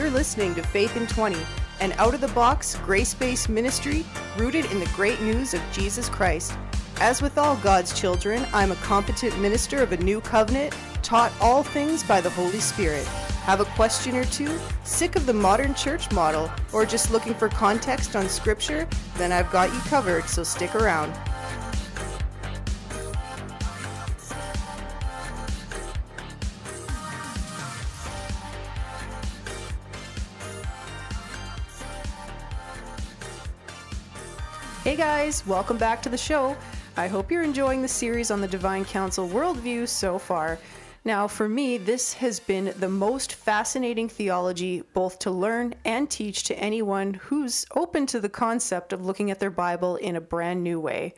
You're listening to Faith in 20, an out-of-the-box, grace-based ministry rooted in the great news of Jesus Christ. As with all God's children, I'm a competent minister of a new covenant, taught all things by the Holy Spirit. Have a question or two? Sick of the modern church model? Or just looking for context on Scripture? Then I've got you covered, so stick around. Hey guys, welcome back to the show. I hope you're enjoying the series on the Divine Council worldview so far. Now, for me, this has been the most fascinating theology both to learn and teach to anyone who's open to the concept of looking at their Bible in a brand new way.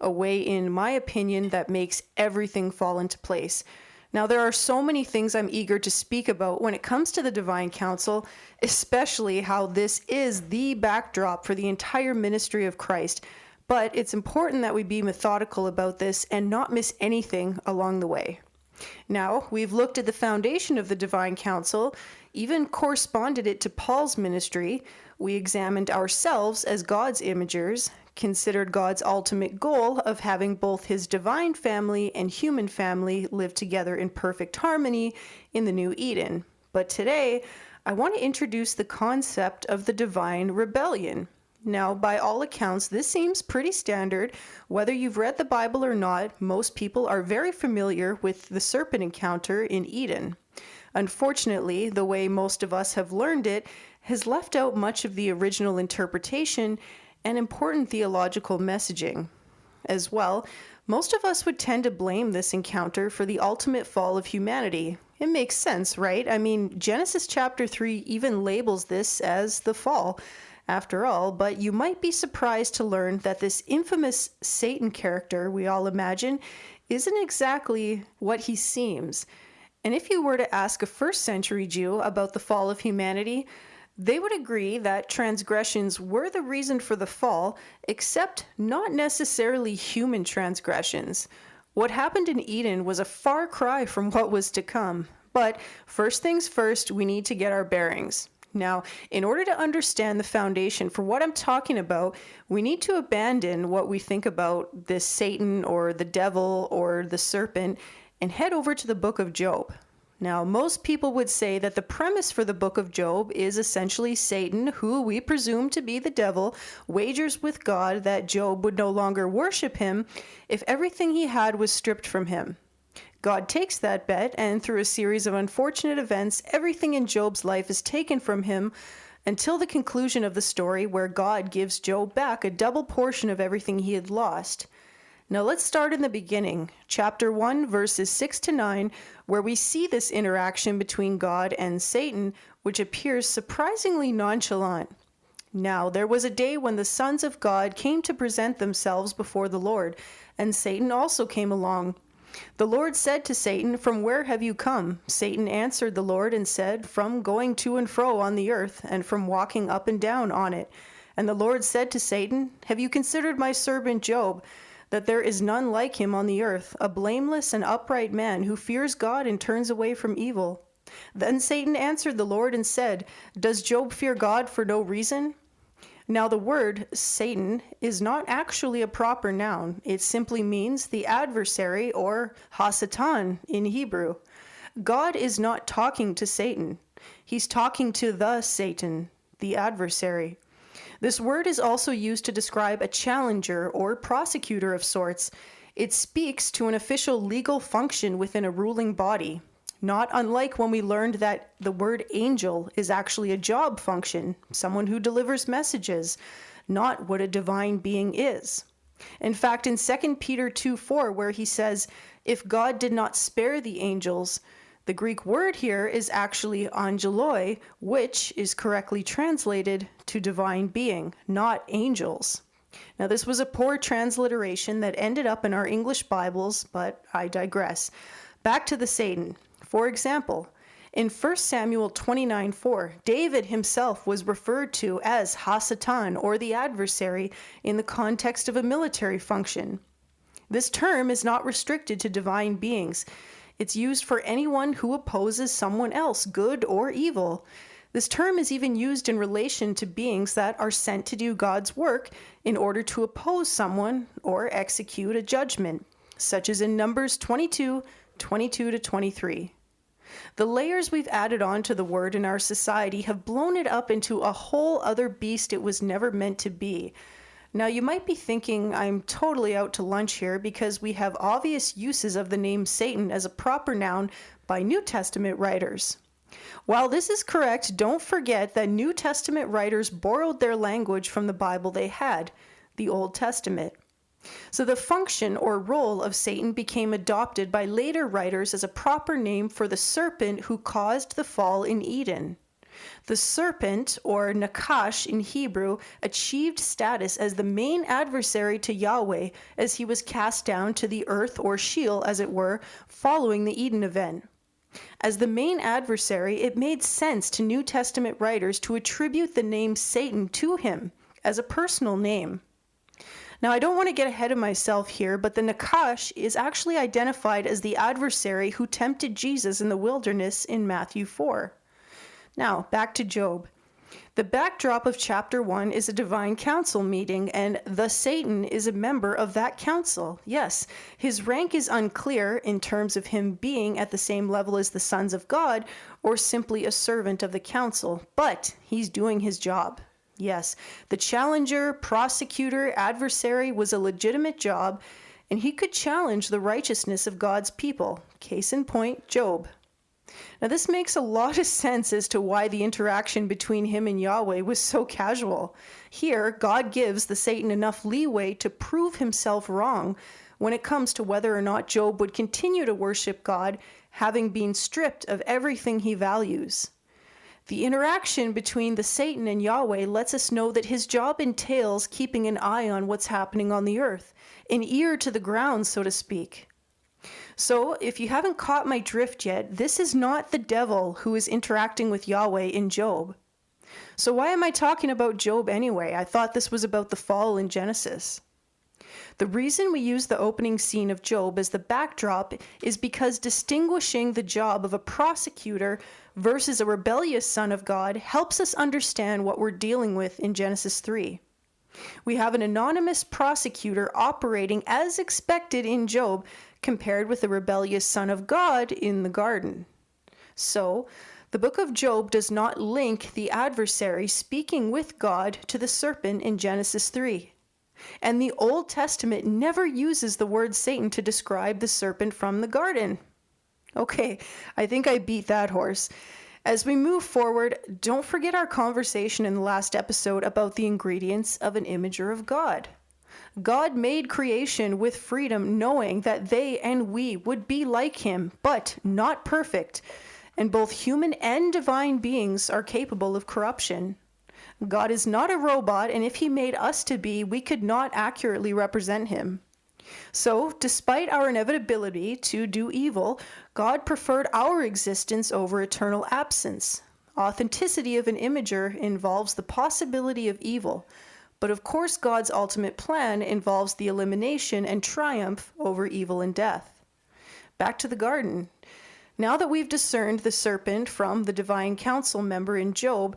A way, in my opinion, that makes everything fall into place. Now, there are so many things I'm eager to speak about when it comes to the Divine Council, especially how this is the backdrop for the entire ministry of Christ. But it's important that we be methodical about this and not miss anything along the way. Now, we've looked at the foundation of the Divine Council, even corresponded it to Paul's ministry. We examined ourselves as God's imagers, considered God's ultimate goal of having both his divine family and human family live together in perfect harmony in the new Eden. But today, I want to introduce the concept of the divine rebellion. Now, by all accounts, this seems pretty standard. Whether you've read the Bible or not, most people are very familiar with the serpent encounter in Eden. Unfortunately, the way most of us have learned it has left out much of the original interpretation and important theological messaging. As well, most of us would tend to blame this encounter for the ultimate fall of humanity. It makes sense, right? I mean, Genesis chapter 3 even labels this as the fall, after all, but you might be surprised to learn that this infamous Satan character we all imagine isn't exactly what he seems. And if you were to ask a first century Jew about the fall of humanity, they would agree that transgressions were the reason for the fall, except not necessarily human transgressions. What happened in Eden was a far cry from what was to come. But first things first, we need to get our bearings. Now, in order to understand the foundation for what I'm talking about, we need to abandon what we think about this Satan or the devil or the serpent and head over to the book of Job. Now, most people would say that the premise for the book of Job is essentially Satan, who we presume to be the devil, wagers with God that Job would no longer worship him if everything he had was stripped from him. God takes that bet, and through a series of unfortunate events, everything in Job's life is taken from him until the conclusion of the story where God gives Job back a double portion of everything he had lost. Now let's start in the beginning, chapter 1, verses 6 to 9, where we see this interaction between God and Satan, which appears surprisingly nonchalant. Now there was a day when the sons of God came to present themselves before the Lord, and Satan also came along. The Lord said to Satan, "From where have you come?" Satan answered the Lord and said, "From going to and fro on the earth, and from walking up and down on it." And the Lord said to Satan, "Have you considered my servant Job, that there is none like him on the earth, a blameless and upright man who fears God and turns away from evil?" Then Satan answered the Lord and said, "Does Job fear God for no reason?" Now the word Satan is not actually a proper noun. It simply means the adversary, or Hasatan in Hebrew. God is not talking to Satan. He's talking to the Satan, the adversary. This word is also used to describe a challenger or prosecutor of sorts. It speaks to an official legal function within a ruling body. Not unlike when we learned that the word angel is actually a job function, someone who delivers messages, not what a divine being is. In fact, in 2 Peter 2:4, where he says, "If God did not spare the angels," the Greek word here is actually angeloi, which is correctly translated to divine being, not angels. Now, this was a poor transliteration that ended up in our English Bibles, but I digress. Back to the Satan. For example, in 1 Samuel 29:4, David himself was referred to as Hasatan, or the adversary, in the context of a military function. This term is not restricted to divine beings. It's used for anyone who opposes someone else, good or evil. This term is even used in relation to beings that are sent to do God's work in order to oppose someone or execute a judgment, such as in Numbers 22:22 to 23. The layers we've added on to the word in our society have blown it up into a whole other beast it was never meant to be. Now, you might be thinking I'm totally out to lunch here because we have obvious uses of the name Satan as a proper noun by New Testament writers. While this is correct, don't forget that New Testament writers borrowed their language from the Bible they had, the Old Testament. So the function or role of Satan became adopted by later writers as a proper name for the serpent who caused the fall in Eden. The serpent, or Nakash in Hebrew, achieved status as the main adversary to Yahweh as he was cast down to the earth, or Sheol as it were, following the Eden event. As the main adversary, it made sense to New Testament writers to attribute the name Satan to him as a personal name. Now, I don't want to get ahead of myself here, but the Nakash is actually identified as the adversary who tempted Jesus in the wilderness in Matthew 4. Now, back to Job. The backdrop of chapter 1 is a divine council meeting, and the Satan is a member of that council. Yes, his rank is unclear in terms of him being at the same level as the sons of God or simply a servant of the council, but he's doing his job. Yes, the challenger, prosecutor, adversary was a legitimate job, and he could challenge the righteousness of God's people. Case in point, Job. Now, this makes a lot of sense as to why the interaction between him and Yahweh was so casual. Here, God gives the Satan enough leeway to prove himself wrong when it comes to whether or not Job would continue to worship God, having been stripped of everything he values. The interaction between the Satan and Yahweh lets us know that his job entails keeping an eye on what's happening on the earth, an ear to the ground, so to speak. So, if you haven't caught my drift yet, this is not the devil who is interacting with Yahweh in Job. So why am I talking about Job anyway? I thought this was about the fall in Genesis. The reason we use the opening scene of Job as the backdrop is because distinguishing the job of a prosecutor versus a rebellious son of God helps us understand what we're dealing with in Genesis 3. We have an anonymous prosecutor operating as expected in Job compared with the rebellious son of God in the garden. So, the book of Job does not link the adversary speaking with God to the serpent in Genesis 3. And the Old Testament never uses the word Satan to describe the serpent from the garden. Okay, I think I beat that horse. As we move forward, don't forget our conversation in the last episode about the ingredients of an imager of God. God made creation with freedom, knowing that they and we would be like him, but not perfect. And both human and divine beings are capable of corruption. God is not a robot, and if he made us to be, we could not accurately represent him. So, despite our inevitability to do evil, God preferred our existence over eternal absence. Authenticity of an imager involves the possibility of evil, but of course God's ultimate plan involves the elimination and triumph over evil and death. Back to the garden. Now that we've discerned the serpent from the divine council member in Job,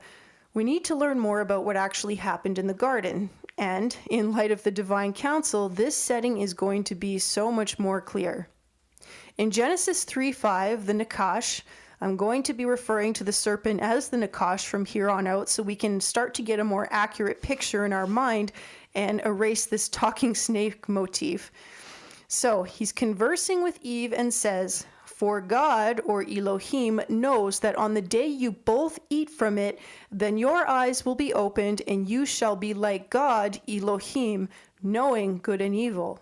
we need to learn more about what actually happened in the garden. And in light of the divine council, this setting is going to be so much more clear. In Genesis 3:5, the Nakash, I'm going to be referring to the serpent as the Nakash from here on out so we can start to get a more accurate picture in our mind and erase this talking snake motif. So he's conversing with Eve and says, "For God, or Elohim, knows that on the day you both eat from it, then your eyes will be opened, and you shall be like God, Elohim, knowing good and evil."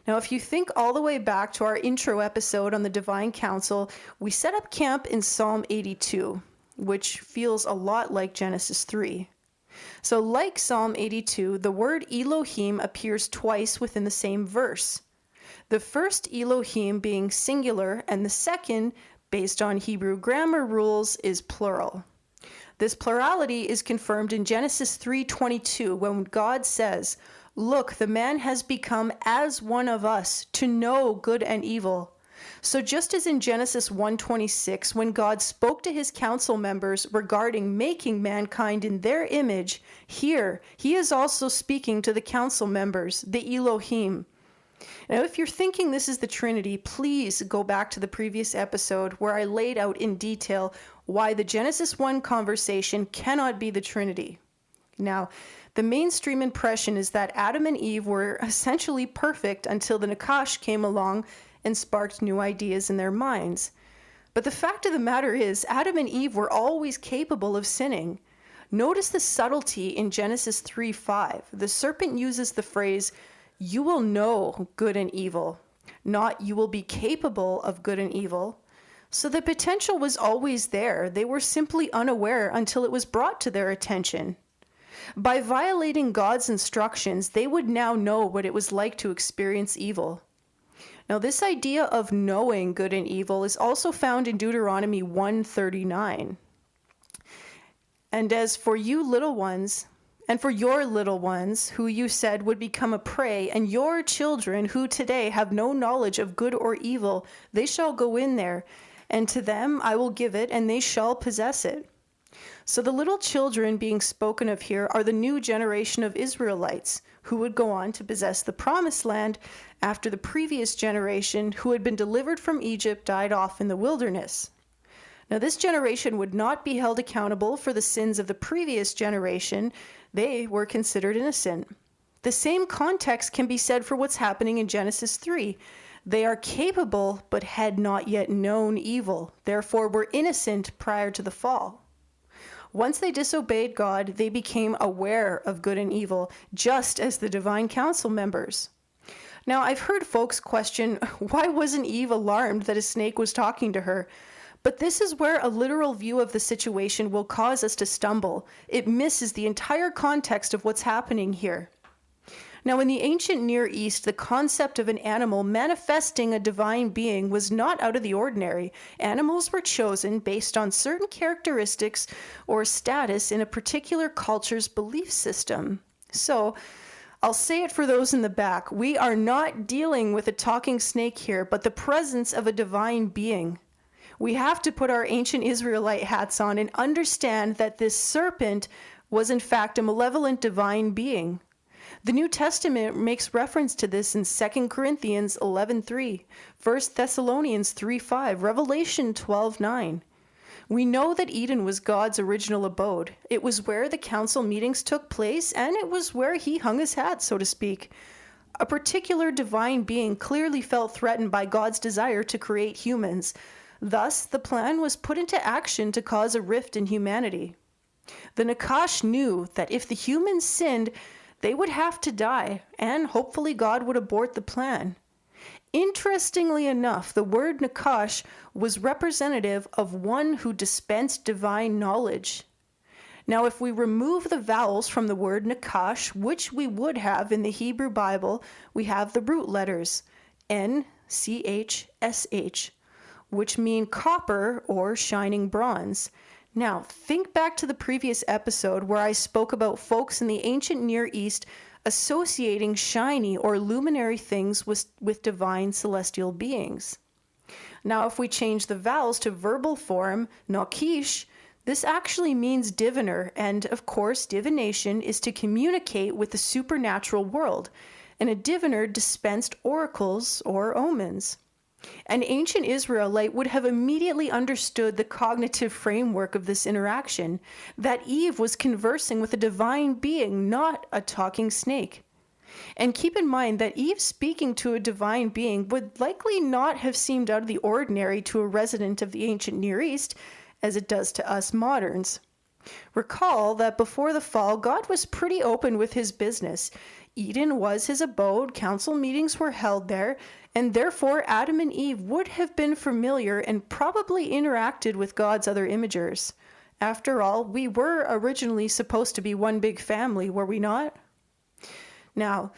Now, if you think all the way back to our intro episode on the Divine Council, we set up camp in Psalm 82, which feels a lot like Genesis 3. So like Psalm 82, the word Elohim appears twice within the same verse. The first Elohim being singular, and the second, based on Hebrew grammar rules, is plural. This plurality is confirmed in Genesis 3:22 when God says, "Look, the man has become as one of us to know good and evil." So just as in Genesis 1:26, when God spoke to his council members regarding making mankind in their image, here he is also speaking to the council members, the Elohim. Now, if you're thinking this is the Trinity, please go back to the previous episode where I laid out in detail why the Genesis 1 conversation cannot be the Trinity. Now, the mainstream impression is that Adam and Eve were essentially perfect until the Nakash came along and sparked new ideas in their minds. But the fact of the matter is, Adam and Eve were always capable of sinning. Notice the subtlety in Genesis 3:5. The serpent uses the phrase, "You will know good and evil," not "you will be capable of good and evil." So the potential was always there. They were simply unaware until it was brought to their attention. By violating God's instructions, they would now know what it was like to experience evil. Now, this idea of knowing good and evil is also found in Deuteronomy 1:39. "And as for you little ones, and for your little ones, who you said would become a prey, and your children who today have no knowledge of good or evil, they shall go in there, and to them I will give it, and they shall possess it." So the little children being spoken of here are the new generation of Israelites who would go on to possess the promised land after the previous generation who had been delivered from Egypt died off in the wilderness. Now, this generation would not be held accountable for the sins of the previous generation. They were considered innocent. The same context can be said for what's happening in Genesis 3. They are capable but had not yet known evil, therefore were innocent prior to the fall. Once they disobeyed God, they became aware of good and evil, just as the divine council members. Now, I've heard folks question, why wasn't Eve alarmed that a snake was talking to her? But this is where a literal view of the situation will cause us to stumble. It misses the entire context of what's happening here. Now, in the ancient Near East, the concept of an animal manifesting a divine being was not out of the ordinary. Animals were chosen based on certain characteristics or status in a particular culture's belief system. So, I'll say it for those in the back. We are not dealing with a talking snake here, but the presence of a divine being. We have to put our ancient Israelite hats on and understand that this serpent was in fact a malevolent divine being. The New Testament makes reference to this in 2 Corinthians 11:3, 1 Thessalonians 3:5, Revelation 12:9. We know that Eden was God's original abode. It was where the council meetings took place, and it was where he hung his hat, so to speak. A particular divine being clearly felt threatened by God's desire to create humans. Thus, the plan was put into action to cause a rift in humanity. The Nakash knew that if the humans sinned, they would have to die, and hopefully God would abort the plan. Interestingly enough, the word Nakash was representative of one who dispensed divine knowledge. Now, if we remove the vowels from the word Nakash, which we would have in the Hebrew Bible, we have the root letters, N, C, H, S, H, which mean copper or shining bronze. Now, think back to the previous episode where I spoke about folks in the ancient Near East associating shiny or luminary things with divine celestial beings. Now, if we change the vowels to verbal form, Nakish, this actually means diviner, and of course, divination is to communicate with the supernatural world, and a diviner dispensed oracles or omens. An ancient Israelite would have immediately understood the cognitive framework of this interaction, that Eve was conversing with a divine being, not a talking snake. And keep in mind that Eve speaking to a divine being would likely not have seemed out of the ordinary to a resident of the ancient Near East, as it does to us moderns. Recall that before the fall, God was pretty open with his business. Eden was his abode, council meetings were held there, and therefore Adam and Eve would have been familiar and probably interacted with God's other imagers. After all, we were originally supposed to be one big family, were we not? Now,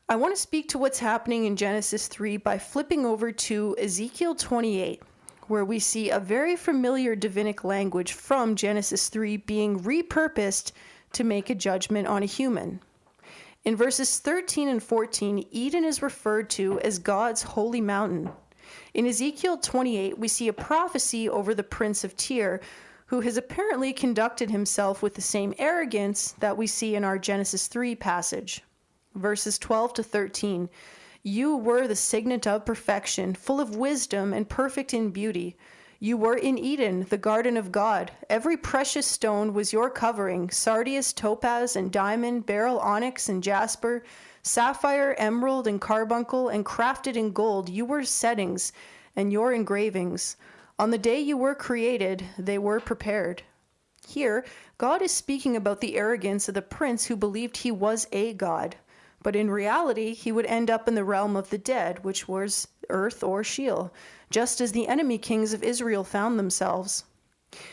I want to speak to what's happening in Genesis 3 by flipping over to Ezekiel 28, where we see a very familiar divinic language from Genesis 3 being repurposed to make a judgment on a human. In verses 13 and 14, Eden is referred to as God's holy mountain. In Ezekiel 28, we see a prophecy over the prince of Tyre, who has apparently conducted himself with the same arrogance that we see in our Genesis 3 passage. Verses 12 to 13. You were the signet of perfection, full of wisdom and perfect in beauty. You were in Eden, the garden of God. Every precious stone was your covering, sardius, topaz, and diamond, beryl, onyx, and jasper, sapphire, emerald, and carbuncle, and crafted in gold. You were settings and your engravings. On the day you were created, they were prepared. Here, God is speaking about the arrogance of the prince who believed he was a god, but in reality, he would end up in the realm of the dead, which was earth or Sheol, just as the enemy kings of Israel found themselves.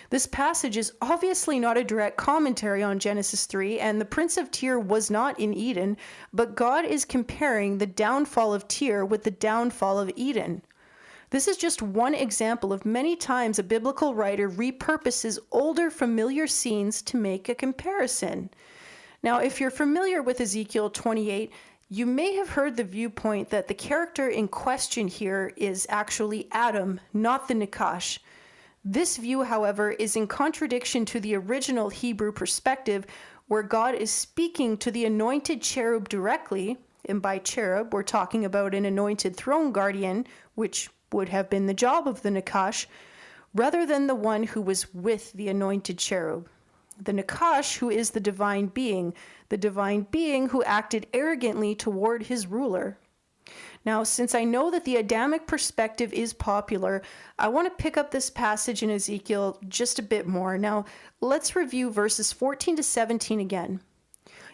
This passage is obviously not a direct commentary on Genesis 3, and the prince of Tyre was not in Eden, but God is comparing the downfall of Tyre with the downfall of Eden. This is just one example of many times a biblical writer repurposes older familiar scenes to make a comparison. Now, if you're familiar with Ezekiel 28, you may have heard the viewpoint that the character in question here is actually Adam, not the Nakash. This view, however, is in contradiction to the original Hebrew perspective, where God is speaking to the anointed cherub directly, and by cherub, we're talking about an anointed throne guardian, which would have been the job of the Nakash, rather than the one who was with the anointed cherub. The Nakash, who is the divine being who acted arrogantly toward his ruler. Now, since I know that the Adamic perspective is popular, I want to pick up this passage in Ezekiel just a bit more. Now, let's review verses 14 to 17 again.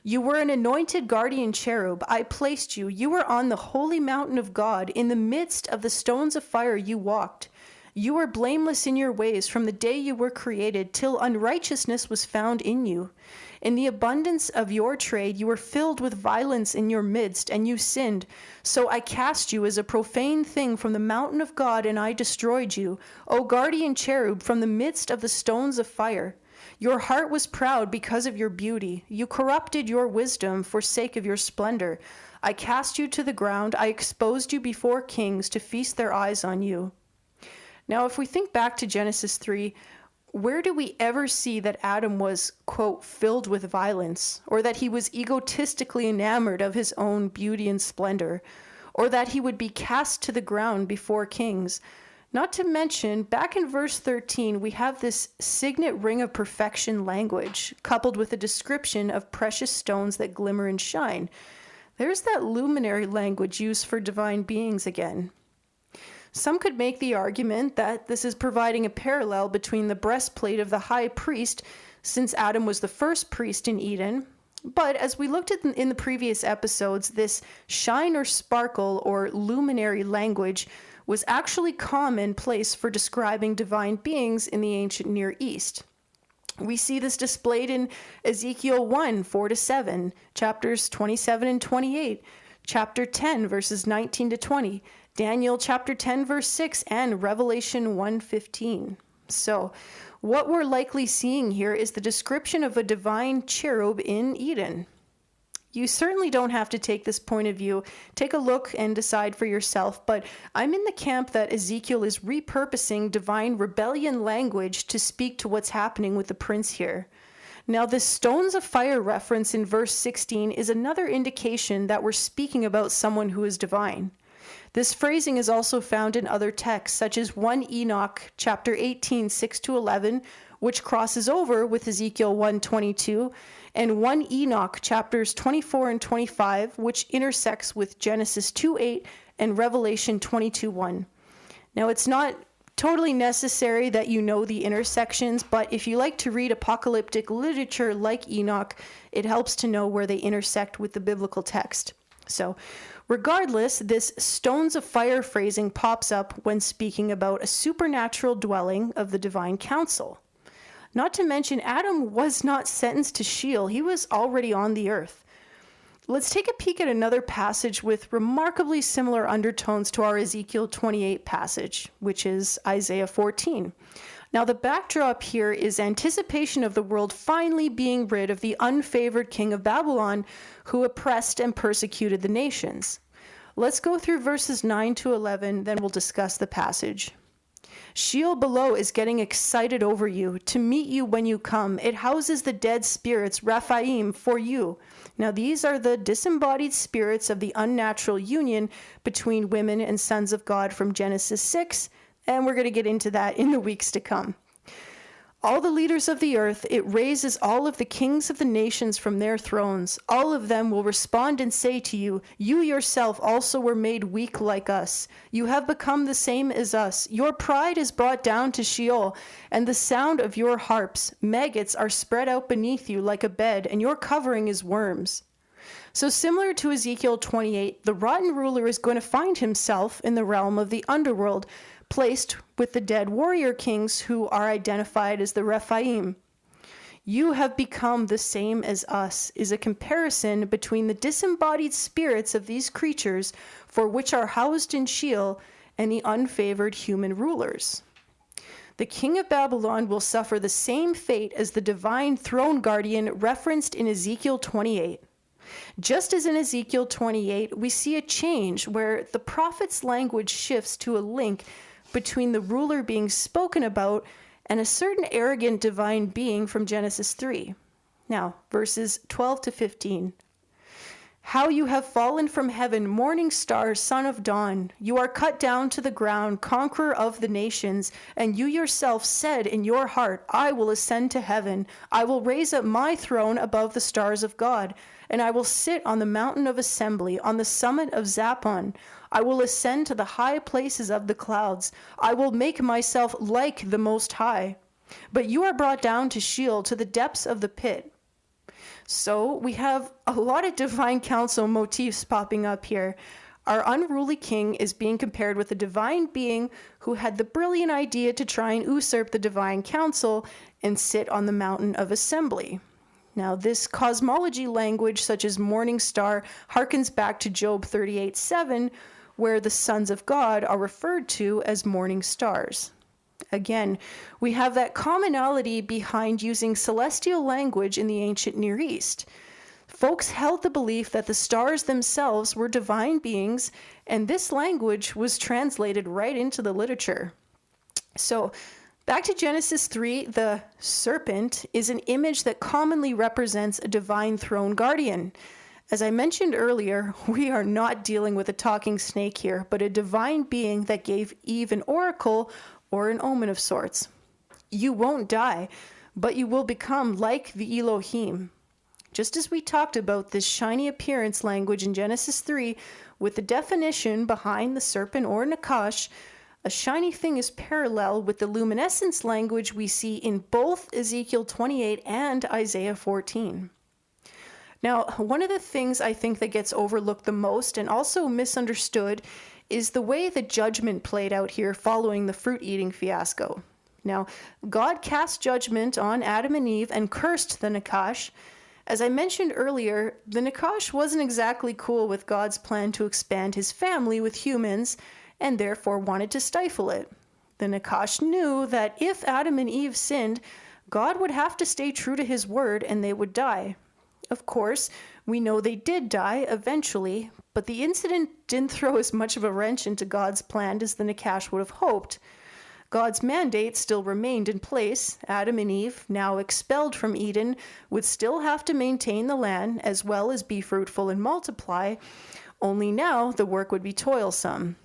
You were an anointed guardian cherub. I placed you. You were on the holy mountain of God. In the midst of the stones of fire you walked. You were blameless in your ways from the day you were created till unrighteousness was found in you. In the abundance of your trade you were filled with violence in your midst, and you sinned. So I cast you as a profane thing from the mountain of God, and I destroyed you, O guardian cherub, from the midst of the stones of fire. Your heart was proud because of your beauty. You corrupted your wisdom for sake of your splendor. I cast you to the ground. I exposed you before kings to feast their eyes on you. Now, if we think back to Genesis 3, where do we ever see that Adam was, quote, filled with violence, or that he was egotistically enamored of his own beauty and splendor, or that he would be cast to the ground before kings? Not to mention, back in verse 13, we have this signet ring of perfection language, coupled with a description of precious stones that glimmer and shine. There's that luminary language used for divine beings again. Some could make the argument that this is providing a parallel between the breastplate of the high priest, since Adam was the first priest in Eden. But as we looked at in the previous episodes, this shine or sparkle or luminary language was actually commonplace for describing divine beings in the ancient Near East. We see this displayed in Ezekiel 1, 4-7, chapters 27 and 28, chapter 10, verses 19 to 20, Daniel chapter 10, verse 6, and Revelation 1:15. So, what we're likely seeing here is the description of a divine cherub in Eden. You certainly don't have to take this point of view. Take a look and decide for yourself, but I'm in the camp that Ezekiel is repurposing divine rebellion language to speak to what's happening with the prince here. Now, this stones of fire reference in verse 16 is another indication that we're speaking about someone who is divine. This phrasing is also found in other texts, such as 1 Enoch chapter 18, 6-11, which crosses over with Ezekiel 1:22, and 1 Enoch chapters 24 and 25, which intersects with Genesis 2:8 and Revelation 22:1. Now, it's not totally necessary that you know the intersections, but if you like to read apocalyptic literature like Enoch, it helps to know where they intersect with the biblical text. So, regardless, this stones of fire phrasing pops up when speaking about a supernatural dwelling of the divine council. Not to mention, Adam was not sentenced to Sheol. He was already on the earth. Let's take a peek at another passage with remarkably similar undertones to our Ezekiel 28 passage, which is Isaiah 14. Now, the backdrop here is anticipation of the world finally being rid of the unfavored king of Babylon who oppressed and persecuted the nations. Let's go through verses 9 to 11, then we'll discuss the passage. Sheol below is getting excited over you to meet you when you come. It houses the dead spirits, Rephaim, for you. Now these are the disembodied spirits of the unnatural union between women and sons of God from Genesis 6, and we're going to get into that in the weeks to come. All the leaders of the earth, it raises all of the kings of the nations from their thrones. All of them will respond and say to you, you yourself also were made weak like us. You have become the same as us. Your pride is brought down to Sheol, and the sound of your harps. Maggots are spread out beneath you like a bed, and your covering is worms. So similar to Ezekiel 28, the rotten ruler is going to find himself in the realm of the underworld, placed with the dead warrior kings who are identified as the Rephaim. You have become the same as us is a comparison between the disembodied spirits of these creatures for which are housed in Sheol and the unfavored human rulers. The king of Babylon will suffer the same fate as the divine throne guardian referenced in Ezekiel 28. Just as in Ezekiel 28, we see a change where the prophet's language shifts to a link between the ruler being spoken about and a certain arrogant divine being from Genesis 3. Now, verses 12 to 15. How you have fallen from heaven, morning star, son of dawn. You are cut down to the ground, conqueror of the nations. And you yourself said in your heart, I will ascend to heaven. I will raise up my throne above the stars of God. And I will sit on the mountain of assembly, on the summit of Zaphon. I will ascend to the high places of the clouds. I will make myself like the Most High. But you are brought down to Sheol, to the depths of the pit. So we have a lot of divine council motifs popping up here. Our unruly king is being compared with a divine being who had the brilliant idea to try and usurp the divine council and sit on the mountain of assembly. Now, this cosmology language, such as morning star, harkens back to Job 38:7, where the sons of God are referred to as morning stars. Again, we have that commonality behind using celestial language in the ancient Near East. Folks held the belief that the stars themselves were divine beings, and this language was translated right into the literature. So, back to Genesis 3, the serpent is an image that commonly represents a divine throne guardian. As I mentioned earlier, we are not dealing with a talking snake here, but a divine being that gave Eve an oracle or an omen of sorts. You won't die, but you will become like the Elohim. Just as we talked about this shiny appearance language in Genesis 3, with the definition behind the serpent or Nakash, a shiny thing is parallel with the luminescence language we see in both Ezekiel 28 and Isaiah 14. Now, one of the things I think that gets overlooked the most and also misunderstood is the way the judgment played out here following the fruit-eating fiasco. Now, God cast judgment on Adam and Eve and cursed the Nakash. As I mentioned earlier, the Nakash wasn't exactly cool with God's plan to expand his family with humans and therefore wanted to stifle it. The Nakash knew that if Adam and Eve sinned, God would have to stay true to his word and they would die. Of course, we know they did die eventually, but the incident didn't throw as much of a wrench into God's plan as the Nakash would have hoped. God's mandate still remained in place. Adam and Eve, now expelled from Eden, would still have to maintain the land as well as be fruitful and multiply, only now the work would be toilsome.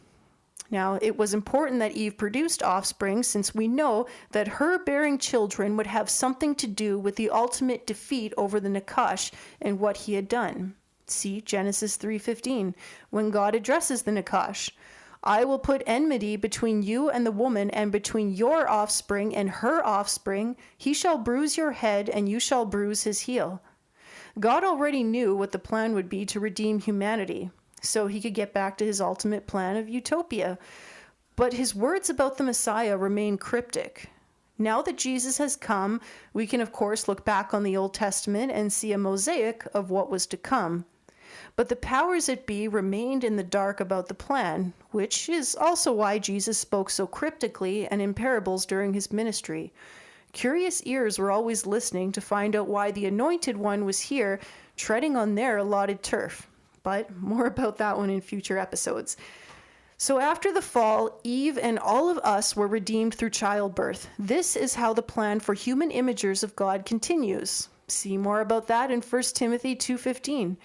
Now, it was important that Eve produced offspring since we know that her bearing children would have something to do with the ultimate defeat over the Nakash and what he had done. See Genesis 3:15, when God addresses the Nakash. I will put enmity between you and the woman, and between your offspring and her offspring. He shall bruise your head, and you shall bruise his heel. God already knew what the plan would be to redeem humanity, so he could get back to his ultimate plan of utopia. But his words about the Messiah remain cryptic. Now that Jesus has come, we can of course look back on the Old Testament and see a mosaic of what was to come. But the powers that be remained in the dark about the plan, which is also why Jesus spoke so cryptically and in parables during his ministry. Curious ears were always listening to find out why the Anointed One was here, treading on their allotted turf. but more about that one in future episodes. So after the fall, Eve and all of us were redeemed through childbirth. This is how the plan for human imagers of God continues. See more about that in 1 Timothy 2:15.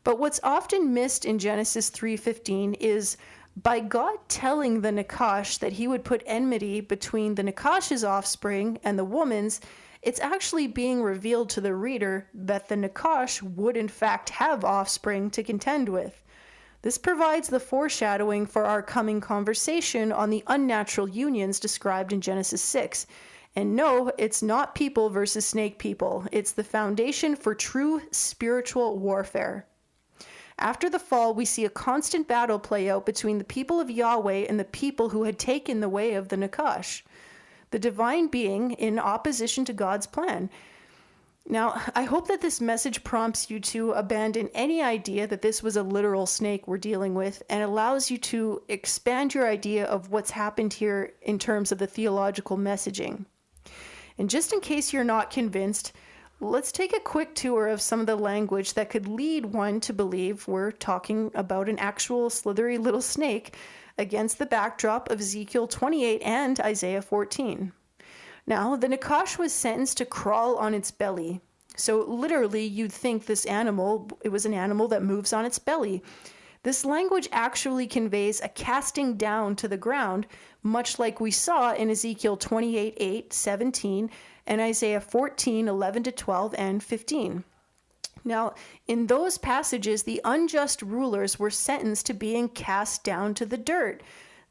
But what's often missed in Genesis 3:15 is by God telling the Nakash that he would put enmity between the Nakash's offspring and the woman's, it's actually being revealed to the reader that the Nakash would in fact have offspring to contend with. This provides the foreshadowing for our coming conversation on the unnatural unions described in Genesis 6. And no, it's not people versus snake people. It's the foundation for true spiritual warfare. After the fall, we see a constant battle play out between the people of Yahweh and the people who had taken the way of the Nakash, the divine being in opposition to God's plan. Now, I hope that this message prompts you to abandon any idea that this was a literal snake we're dealing with and allows you to expand your idea of what's happened here in terms of the theological messaging. And just in case you're not convinced, let's take a quick tour of some of the language that could lead one to believe we're talking about an actual slithery little snake against the backdrop of Ezekiel 28 and Isaiah 14. Now, the Nakash was sentenced to crawl on its belly. So literally, you'd think this animal, it was an animal that moves on its belly. This language actually conveys a casting down to the ground, much like we saw in Ezekiel 28:8, 17, and Isaiah 14, 11-12, and 15. Now, in those passages, the unjust rulers were sentenced to being cast down to the dirt.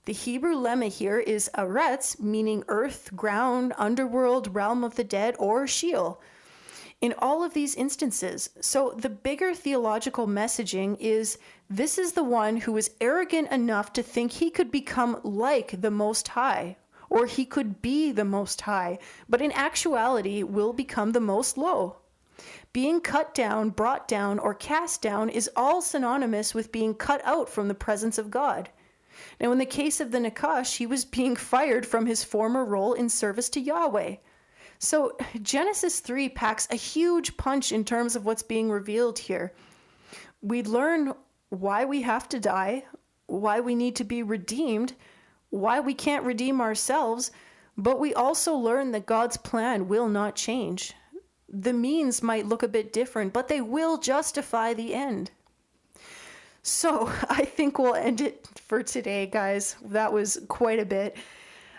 The Hebrew lemma here is aretz, meaning earth, ground, underworld, realm of the dead, or Sheol. In all of these instances, so the bigger theological messaging is this is the one who was arrogant enough to think he could become like the Most High, or he could be the Most High, but in actuality will become the Most Low. Being cut down, brought down, or cast down is all synonymous with being cut out from the presence of God. Now, in the case of the Nakash, he was being fired from his former role in service to Yahweh. So Genesis 3 packs a huge punch in terms of what's being revealed here. We learn why we have to die, why we need to be redeemed, why we can't redeem ourselves, but we also learn that God's plan will not change. The means might look a bit different, but they will justify the end. So I think we'll end it for today, guys. That was quite a bit.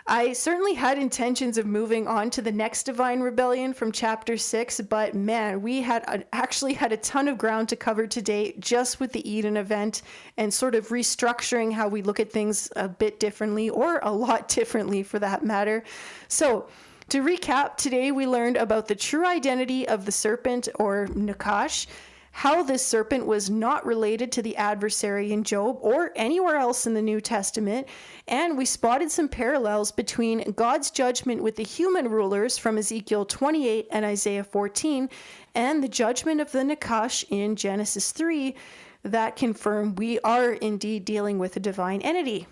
I certainly had intentions of moving on to the next divine rebellion from chapter 6, but man, we actually had a ton of ground to cover today just with the Eden event and sort of restructuring how we look at things a bit differently, or a lot differently for that matter. So to recap, today we learned about the true identity of the serpent, or Nakash, how this serpent was not related to the adversary in Job or anywhere else in the New Testament, and we spotted some parallels between God's judgment with the human rulers from Ezekiel 28 and Isaiah 14, and the judgment of the Nakash in Genesis 3 that confirm we are indeed dealing with a divine entity.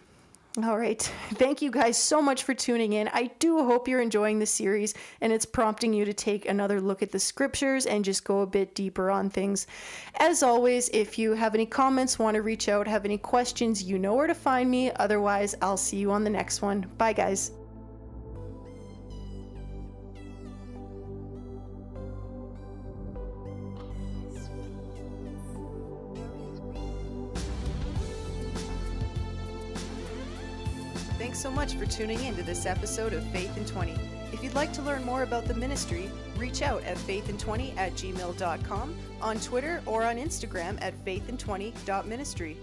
All right. Thank you guys so much for tuning in. I do hope you're enjoying the series and it's prompting you to take another look at the scriptures and just go a bit deeper on things. As always, if you have any comments, want to reach out, have any questions, you know where to find me. Otherwise, I'll see you on the next one. Bye, guys. Thanks so much for tuning in to this episode of Faith in 20. If you'd like to learn more about the ministry, reach out at faithin20@gmail.com, on Twitter, or on Instagram at faithin20.ministry.